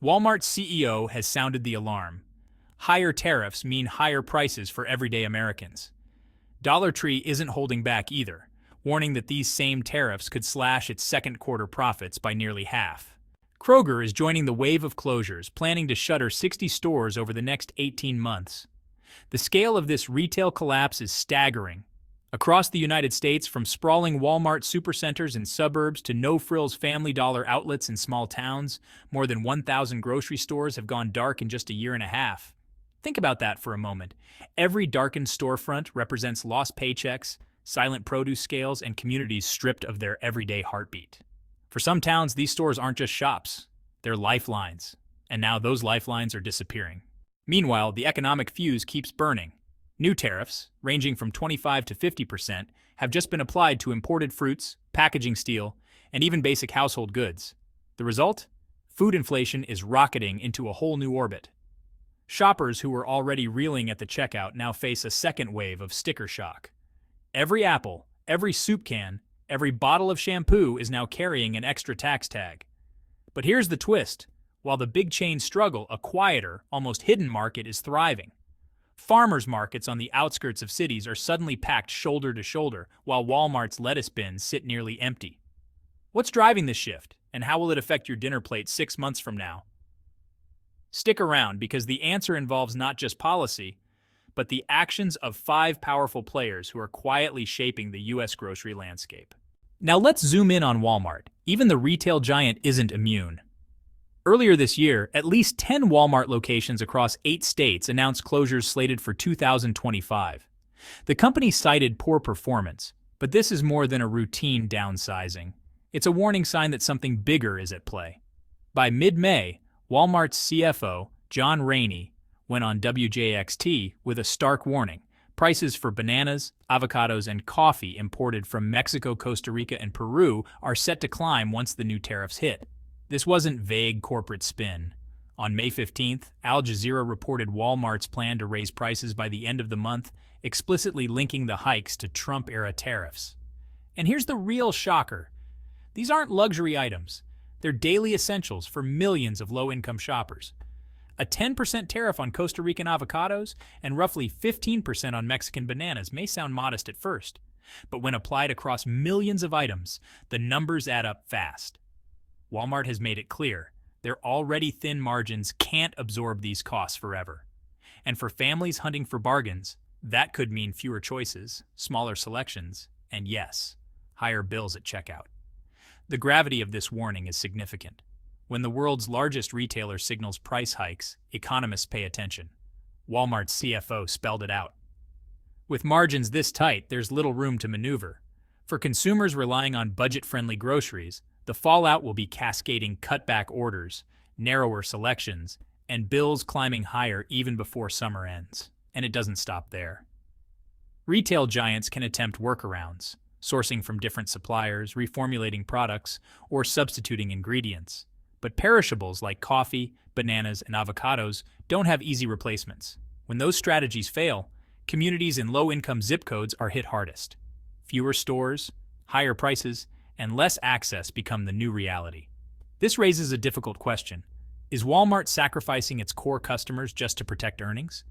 Walmart's CEO has sounded the alarm. Higher tariffs mean higher prices for everyday Americans. Dollar Tree isn't holding back either, warning that these same tariffs could slash its second quarter profits by nearly half. Kroger is joining the wave of closures, planning to shutter 60 stores over the next 18 months. The scale of this retail collapse is staggering. Across the United States, from sprawling Walmart supercenters in suburbs to no-frills Family Dollar outlets in small towns, more than 1,000 grocery stores have gone dark in just a year and a half. Think about that for a moment. Every darkened storefront represents lost paychecks, silent produce scales, and communities stripped of their everyday heartbeat. For some towns, these stores aren't just shops, they're lifelines. And now those lifelines are disappearing. Meanwhile, the economic fuse keeps burning. New tariffs, ranging from 25 to 50%, have just been applied to imported fruits, packaging steel, and even basic household goods. The result? Food inflation is rocketing into a whole new orbit. Shoppers who were already reeling at the checkout now face a second wave of sticker shock. Every apple, every soup can, every bottle of shampoo is now carrying an extra tax tag. But here's the twist. While the big chains struggle, a quieter, almost hidden market is thriving. Farmers markets on the outskirts of cities are suddenly packed shoulder to shoulder, while Walmart's lettuce bins sit nearly empty. What's driving this shift, and how will it affect your dinner plate 6 months from now? Stick around, because the answer involves not just policy, but the actions of 5 powerful players who are quietly shaping the U.S. grocery landscape. Now let's zoom in on Walmart. Even the retail giant isn't immune. Earlier this year, at least 10 Walmart locations across 8 states announced closures slated for 2025. The company cited poor performance, but this is more than a routine downsizing. It's a warning sign that something bigger is at play. By mid-May, Walmart's CFO, John Rainey, went on WJXT with a stark warning. Prices for bananas, avocados, and coffee imported from Mexico, Costa Rica, and Peru are set to climb once the new tariffs hit. This wasn't vague corporate spin. On May 15th, Al Jazeera reported Walmart's plan to raise prices by the end of the month, explicitly linking the hikes to Trump-era tariffs. And here's the real shocker. These aren't luxury items. They're daily essentials for millions of low-income shoppers. A 10% tariff on Costa Rican avocados and roughly 15% on Mexican bananas may sound modest at first, but when applied across millions of items, the numbers add up fast. Walmart has made it clear their already thin margins can't absorb these costs forever. And for families hunting for bargains, that could mean fewer choices, smaller selections, and yes, higher bills at checkout. The gravity of this warning is significant. When the world's largest retailer signals price hikes, economists pay attention. Walmart's CFO spelled it out. With margins this tight, there's little room to maneuver. For consumers relying on budget-friendly groceries, the fallout will be cascading cutback orders, narrower selections, and bills climbing higher even before summer ends. And it doesn't stop there. Retail giants can attempt workarounds, sourcing from different suppliers, reformulating products, or substituting ingredients. But perishables like coffee, bananas, and avocados don't have easy replacements. When those strategies fail, communities in low-income zip codes are hit hardest. Fewer stores, higher prices, and less access become the new reality. This raises a difficult question. Is Walmart sacrificing its core customers just to protect earnings?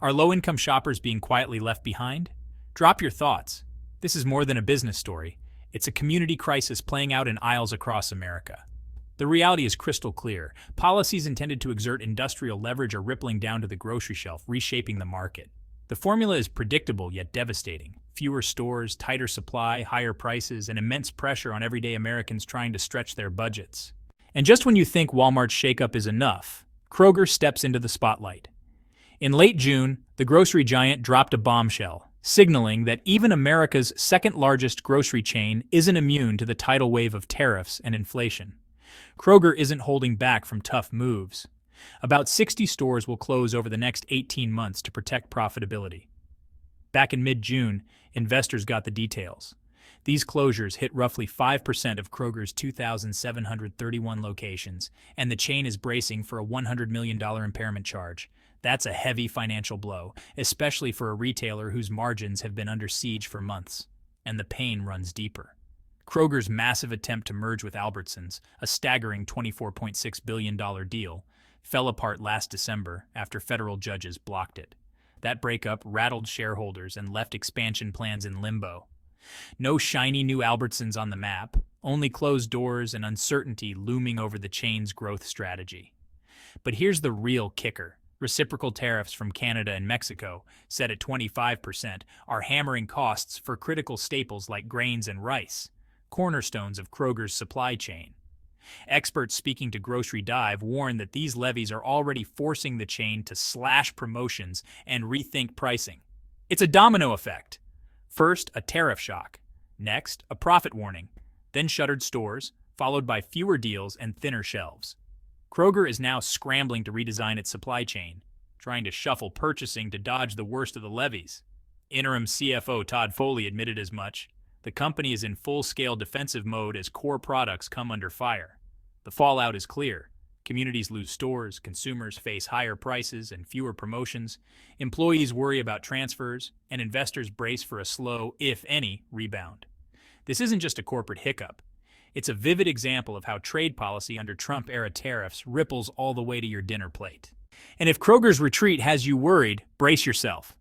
Are low-income shoppers being quietly left behind? Drop your thoughts. This is more than a business story. It's a community crisis playing out in aisles across America. The reality is crystal clear. Policies intended to exert industrial leverage are rippling down to the grocery shelf, reshaping the market. The formula is predictable yet devastating. Fewer stores, tighter supply, higher prices, and immense pressure on everyday Americans trying to stretch their budgets. And just when you think Walmart's shakeup is enough, Kroger steps into the spotlight. In late June, the grocery giant dropped a bombshell, signaling that even America's second-largest grocery chain isn't immune to the tidal wave of tariffs and inflation. Kroger isn't holding back from tough moves. About 60 stores will close over the next 18 months to protect profitability. Back in mid-June, investors got the details. These closures hit roughly 5% of Kroger's 2,731 locations, and the chain is bracing for a $100 million impairment charge. That's a heavy financial blow, especially for a retailer whose margins have been under siege for months. And the pain runs deeper. Kroger's massive attempt to merge with Albertsons, a staggering $24.6 billion deal, fell apart last December after federal judges blocked it. That breakup rattled shareholders and left expansion plans in limbo. No shiny new Albertsons on the map, only closed doors and uncertainty looming over the chain's growth strategy. But here's the real kicker. Reciprocal tariffs from Canada and Mexico, set at 25%, are hammering costs for critical staples like grains and rice, cornerstones of Kroger's supply chain. Experts speaking to Grocery Dive warn that these levies are already forcing the chain to slash promotions and rethink pricing. It's a domino effect. First, a tariff shock. Next, a profit warning. Then shuttered stores, followed by fewer deals and thinner shelves. Kroger is now scrambling to redesign its supply chain, trying to shuffle purchasing to dodge the worst of the levies. Interim CFO Todd Foley admitted as much. The company is in full-scale defensive mode as core products come under fire. The fallout is clear. Communities lose stores, consumers face higher prices and fewer promotions, employees worry about transfers, and investors brace for a slow, if any, rebound. This isn't just a corporate hiccup. It's a vivid example of how trade policy under Trump-era tariffs ripples all the way to your dinner plate. And if Kroger's retreat has you worried, brace yourself.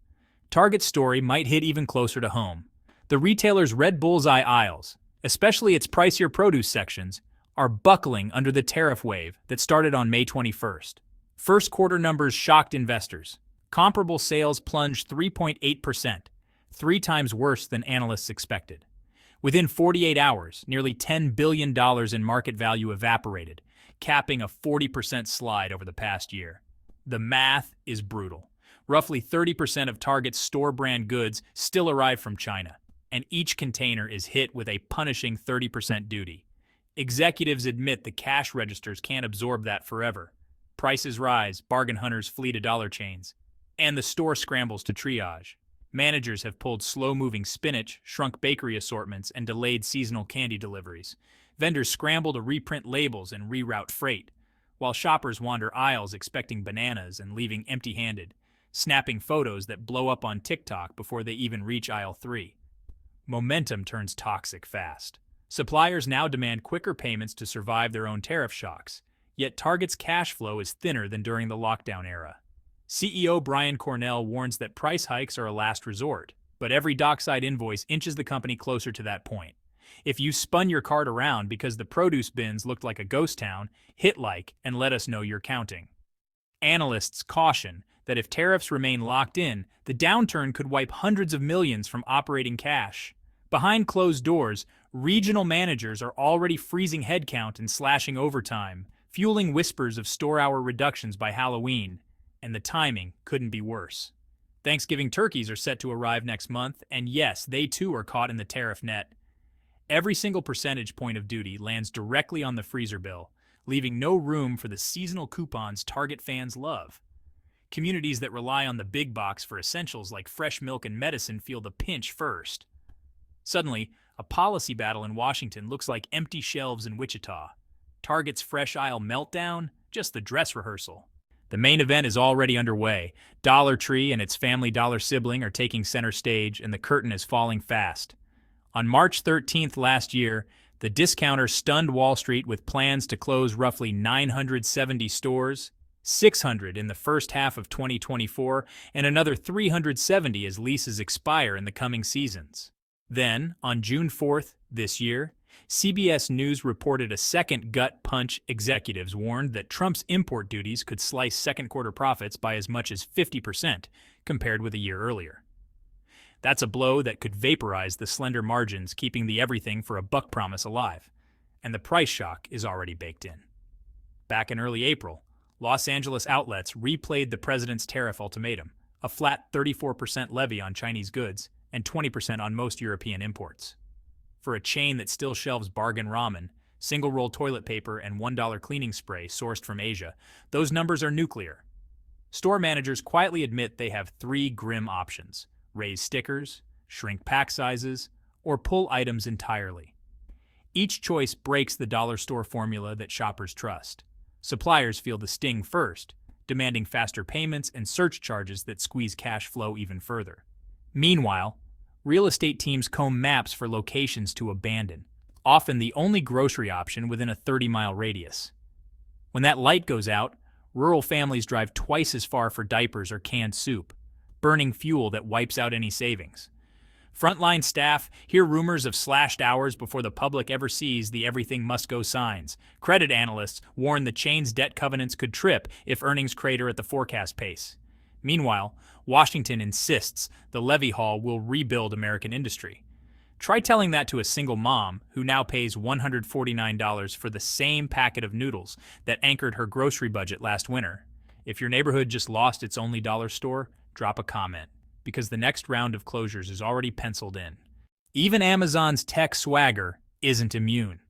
Target's story might hit even closer to home. The retailer's red bullseye aisles, especially its pricier produce sections, are buckling under the tariff wave that started on May 21st. First quarter numbers shocked investors. Comparable sales plunged 3.8%, 3 times worse than analysts expected. Within 48 hours, nearly $10 billion in market value evaporated, capping a 40% slide over the past year. The math is brutal. Roughly 30% of Target's store brand goods still arrive from China, and each container is hit with a punishing 30% duty. Executives admit the cash registers can't absorb that forever. Prices rise, bargain hunters flee to dollar chains, and the store scrambles to triage. Managers have pulled slow-moving spinach, shrunk bakery assortments, and delayed seasonal candy deliveries. Vendors scramble to reprint labels and reroute freight, while shoppers wander aisles expecting bananas and leaving empty-handed, snapping photos that blow up on TikTok before they even reach aisle 3. Momentum turns toxic fast. Suppliers now demand quicker payments to survive their own tariff shocks, yet Target's cash flow is thinner than during the lockdown era. CEO Brian Cornell warns that price hikes are a last resort, but every dockside invoice inches the company closer to that point. If you spun your cart around because the produce bins looked like a ghost town, hit like and let us know you're counting. Analysts caution that if tariffs remain locked in, the downturn could wipe hundreds of millions from operating cash. Behind closed doors, regional managers are already freezing headcount and slashing overtime, fueling whispers of store-hour reductions by Halloween, and the timing couldn't be worse. Thanksgiving turkeys are set to arrive next month, and yes, they too are caught in the tariff net. Every single percentage point of duty lands directly on the freezer bill, leaving no room for the seasonal coupons Target fans love. Communities that rely on the big box for essentials like fresh milk and medicine feel the pinch first. Suddenly, a policy battle in Washington looks like empty shelves in Wichita. Target's fresh aisle meltdown? Just the dress rehearsal. The main event is already underway. Dollar Tree and its Family Dollar sibling are taking center stage, and the curtain is falling fast. On March 13th last year, the discounter stunned Wall Street with plans to close roughly 970 stores, 600 in the first half of 2024, and another 370 as leases expire in the coming seasons. Then, on June 4th this year, CBS News reported a second gut punch. Executives warned that Trump's import duties could slice second quarter profits by as much as 50% compared with a year earlier. That's a blow that could vaporize the slender margins keeping the everything for a buck promise alive, and the price shock is already baked in. Back in early April, Los Angeles outlets replayed the president's tariff ultimatum, a flat 34% levy on Chinese goods and 20% on most European imports. For a chain that still shelves bargain ramen, single-roll toilet paper, and $1 cleaning spray sourced from Asia, those numbers are nuclear. Store managers quietly admit they have 3 grim options: raise stickers, shrink pack sizes, or pull items entirely. Each choice breaks the dollar store formula that shoppers trust. Suppliers feel the sting first, demanding faster payments and surge charges that squeeze cash flow even further. Meanwhile, real estate teams comb maps for locations to abandon. often the only grocery option within a 30-mile radius. When that light goes out, rural families drive twice as far for diapers or canned soup, burning fuel that wipes out any savings. Frontline staff hear rumors of slashed hours before the public ever sees the everything must go signs. Credit analysts warn the chain's debt covenants could trip if earnings crater at the forecast pace. Meanwhile, Washington insists the levy haul will rebuild American industry. Try telling that to a single mom who now pays $149 for the same packet of noodles that anchored her grocery budget last winter. If your neighborhood just lost its only dollar store, drop a comment, because the next round of closures is already penciled in. Even Amazon's tech swagger isn't immune.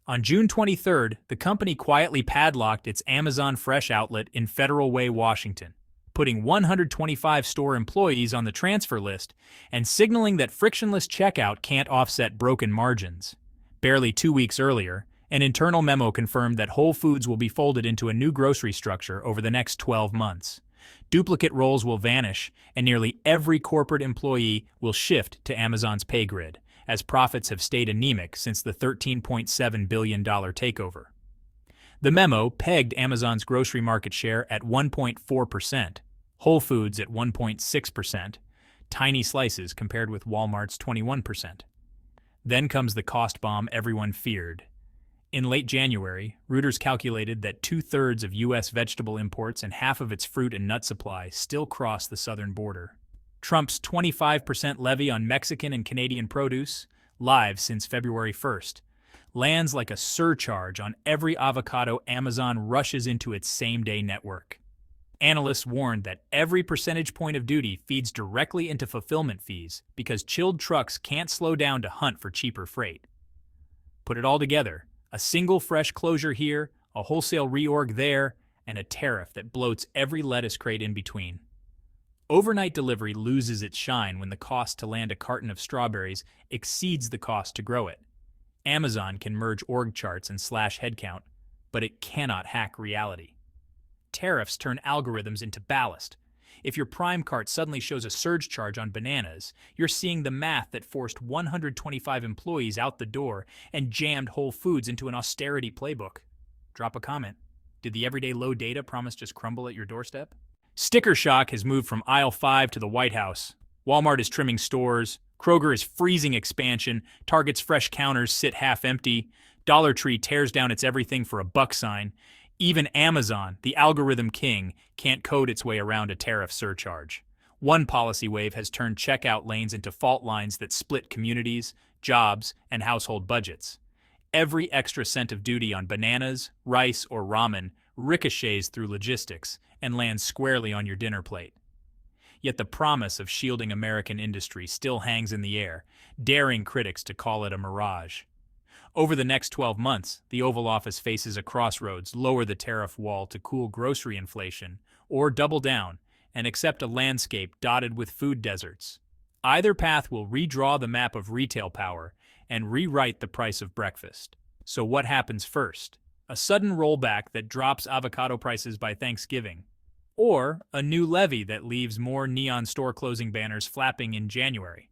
On June 23rd, the company quietly padlocked its Amazon Fresh outlet in Federal Way, Washington, putting 125 store employees on the transfer list and signaling that frictionless checkout can't offset broken margins. Barely 2 weeks earlier, an internal memo confirmed that Whole Foods will be folded into a new grocery structure over the next 12 months. Duplicate roles will vanish, and nearly every corporate employee will shift to Amazon's pay grid, as profits have stayed anemic since the $13.7 billion takeover. The memo pegged Amazon's grocery market share at 1.4%, Whole Foods at 1.6%, tiny slices compared with Walmart's 21%. Then comes the cost bomb everyone feared. In late January, Reuters calculated that 2/3 of U.S. vegetable imports and half of its fruit and nut supply still cross the southern border. Trump's 25% levy on Mexican and Canadian produce, live since February 1st, lands like a surcharge on every avocado Amazon rushes into its same-day network. Analysts warned that every percentage point of duty feeds directly into fulfillment fees because chilled trucks can't slow down to hunt for cheaper freight. Put it all together, a single fresh closure here, a wholesale reorg there, and a tariff that bloats every lettuce crate in between. Overnight delivery loses its shine when the cost to land a carton of strawberries exceeds the cost to grow it. Amazon can merge org charts and slash headcount, but it cannot hack reality. Tariffs turn algorithms into ballast. If your Prime cart suddenly shows a surge charge on bananas, you're seeing the math that forced 125 employees out the door and jammed Whole Foods into an austerity playbook. Drop a comment. Did the everyday low data promise just crumble at your doorstep? Sticker shock has moved from aisle 5 to the White House. Walmart is trimming stores. Kroger is freezing expansion. Target's fresh counters sit half empty. Dollar Tree tears down its everything for a buck sign. Even Amazon, the algorithm king, can't code its way around a tariff surcharge. One policy wave has turned checkout lanes into fault lines that split communities, jobs, and household budgets. Every extra cent of duty on bananas, rice, or ramen ricochets through logistics and lands squarely on your dinner plate. Yet the promise of shielding American industry still hangs in the air, daring critics to call it a mirage. Over the next 12 months, the Oval Office faces a crossroads: lower the tariff wall to cool grocery inflation, or double down and accept a landscape dotted with food deserts. Either path will redraw the map of retail power and rewrite the price of breakfast. So what happens first? A sudden rollback that drops avocado prices by Thanksgiving? Or a new levy that leaves more neon store closing banners flapping in January?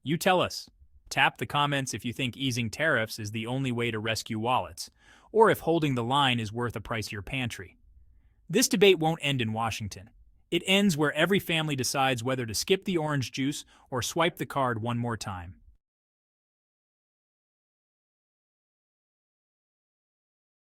You tell us. Tap the comments if you think easing tariffs is the only way to rescue wallets, or if holding the line is worth a pricier pantry. This debate won't end in Washington. It ends where every family decides whether to skip the orange juice or swipe the card one more time.